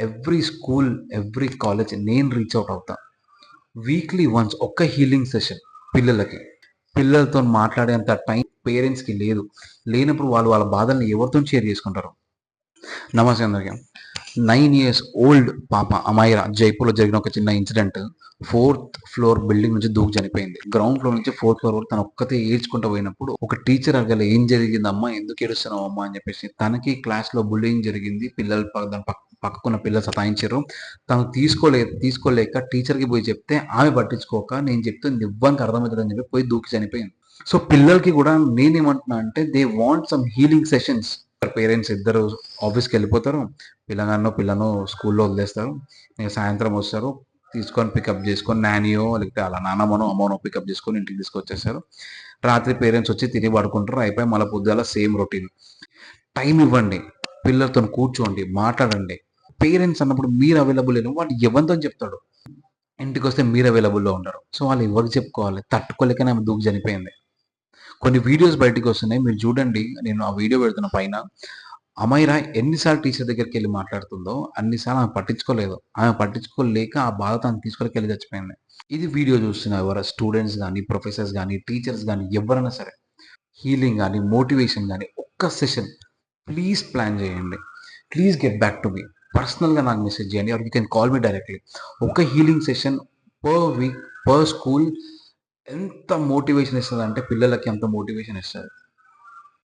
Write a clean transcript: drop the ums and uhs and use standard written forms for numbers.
Every school, every college నేను reach out అవుతా. Weekly once ఒక్క హీలింగ్ సెషన్ పిల్లలకి. పిల్లలతో మాట్లాడేంత టైం పేరెంట్స్‌కి లేదు. లేనప్పుడు వాళ్ళు వాళ్ళ బాధల్ని ఎవరితోని షేర్ చేసుకుంటారు? నమస్తే అందరికీ. 9 ఇయర్స్ ఓల్డ్ పాప అమైరా జైపూర్‌లో జరిగిన ఒక చిన్న ఇన్సిడెంట్. 4th ఫ్లోర్ బిల్డింగ్ నుంచి దూకి చనిపోయింది. గ్రౌండ్ ఫ్లోర్ నుంచి 4th ఫ్లోర్ వరకు తను ఒక్కతే ఏడ్చుకుంటూ పోయినప్పుడు ఒక టీచర్ అడగాలి, "ఏం జరిగిందమ్మా? ఎందుకు ఏడుస్తున్నావు అమ్మా?" అని చెప్పేసి. తనకి క్లాస్‌లో బుల్లింగ్ జరిగింది. పిల్లలు దాని పక్కకున్న పిల్లలు సతాయించారు. తను తీసుకోలేక టీచర్‌కి పోయి చెప్తే ఆమె పట్టించుకోక, "నేను చెప్తుంది ఎవ్వరికి అర్థమవుతదని" చెప్పి పోయి దూకి చనిపోయింది. సో పిల్లలకి కూడా నేనేమంటున్నా అంటే they want some healing sessions. Parents ఇద్దరు ఆఫీస్‌కి వెళ్ళిపోతారు. పిల్లను స్కూల్లో వదిలేస్తారు. ఇక సాయంత్రం వస్తారు. తీసుకొని పికప్ చేసుకొని నానియో లేకపోతే అలా నానమ్మనో, అమ్మనో పికప్ చేసుకొని ఇంటికి తీసుకొచ్చేస్తారు. రాత్రి పేరెంట్స్ వచ్చి తిని పడుకుంటారు. అయిపోయి మళ్ళీ పొద్దుగాల సేమ్ రొటీన్. టైం ఇవ్వండి. పిల్లలతోని కూర్చోండి, మాట్లాడండి. పేరెంట్స్ అన్నప్పుడు మీరు అవైలబుల్ లేనప్పుడు వాడు ఎవనితోని చెప్తాడు? ఇంటికొస్తే మీరు అవైలబుల్‌లో ఉండరు. సో వాళ్ళు ఎవరికి చెప్పుకోవాలి? తట్టుకోలేకనే ఆమె దూకి చనిపోయింది. కొన్ని వీడియోస్ బయటికొస్తున్నాయి. మీరు చూడండి. నేను ఆ వీడియో పెడుతున్న పైన. అమైరా ఎన్ని సార్లు టీచర్ దగ్గరికెళ్ళి మాట్లాడుతుందో, అన్ని సార్లు ఆమె పట్టించుకోలేదు. ఆమె పట్టించుకోలేక ఆ బాధతో ఆమె తీసుకెళ్ళి చచ్చిపోయింది. ఇది వీడియో చూస్తున్న స్టూడెంట్స్ గాని, ప్రొఫెసర్స్ గాని, టీచర్స్ గాని ఎవ్వరైనా సరే హీలింగ్ గాని, మోటివేషన్ గాని ఒక్క సెషన్ ప్లీజ్ ప్లాన్ చేయండి. Please get back to me. పర్సనల్‌గా నాకు మెసేజ్ చేయండి or you can call me directly. ఒక healing session per week, per school ఎంత మోటివేషన్ ఇస్తదంటే పిల్లలకి అంత మోటివేషన్ ఇస్తది.